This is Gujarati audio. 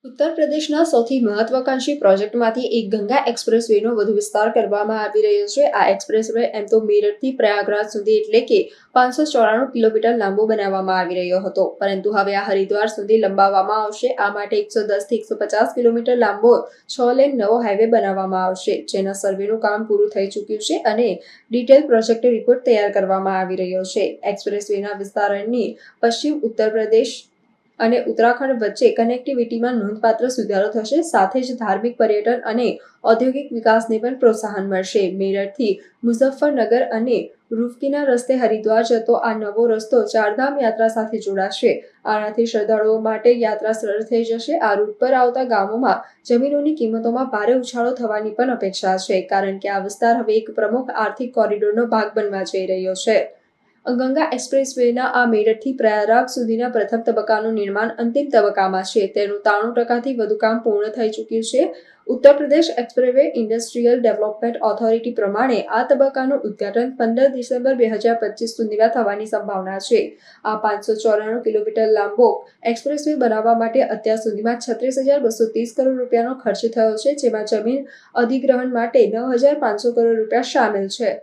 ઉત્તર પ્રદેશના સૌથી મહત્વાકાંક્ષી પ્રોજેક્ટમાંથી એક ગંગા એક્સપ્રેસવેનો વધુ વિસ્તાર કરવામાં આવી રહ્યો છે. આ એક્સપ્રેસવે એમ તો મેરઠથી પ્રયાગરાજ સુધી એટલે કે 594 કિલોમીટર લાંબો બનાવવામાં આવી રહ્યો હતો, પરંતુ હવે આ હરિદ્વાર સુધી લંબાવવામાં આવશે. આ માટે 110 થી 150 કિલોમીટર લાંબો 6 લેન નવો હાઈવે બનાવવામાં આવશે, જેના સર્વેનું કામ પૂરું થઈ ચૂક્યું છે અને ડિટેલ પ્રોજેક્ટ રિપોર્ટ તૈયાર કરવામાં આવી રહ્યો છે. એક્સપ્રેસવેના વિસ્તારણની પશ્ચિમ ઉત્તર પ્રદેશ અને ઉત્તરાખંડ વચ્ચે કનેક્ટિવિટીમાં નોંધપાત્ર સુધારો થશે, સાથે જ ધાર્મિક, પર્યટન અને ઔદ્યોગિક વિકાસને પણ પ્રોત્સાહન મળશે. મેરઠથી મુઝફ્ફરનગર અને રૂરકીના રસ્તે હરિદ્વાર જતો આ નવો રસ્તો ચારધામ યાત્રા સાથે જોડાશે. આનાથી શ્રદ્ધાળુઓ માટે યાત્રા સરળ થઈ જશે. આ રૂટ પર આવતા ગામોમાં જમીનોની કિંમતોમાં ભારે ઉછાળો થવાની પણ અપેક્ષા છે, કારણ કે આ વિસ્તાર હવે એક પ્રમુખ આર્થિક કોરિડોરનો ભાગ બનવા જઈ રહ્યો છે. ગંગા એક્સપ્રેસવેના આ મેરઠથી પ્રયાગરાજ સુધીના પ્રથમ તબક્કાનું નિર્માણ અંતિમ તબક્કામાં છે. તેનું 93% વધુ કામ પૂર્ણ થઈ ચૂક્યું છે. Uttar Pradesh expressway industrial development authority પ્રમાણે આ તબક્કાનું ઉદ્ઘાટન 15 ડિસેમ્બર 2025 સુધીમાં થવાની સંભાવના છે. આ 594 કિલોમીટર લાંબો એક્સપ્રેસવે બનાવવા માટે અત્યાર સુધીમાં 36,230 કરોડ રૂપિયાનો ખર્ચ થયો છે, જેમાં જમીન અધિગ્રહણ માટે 9,500 કરોડ રૂપિયા સામેલ છે.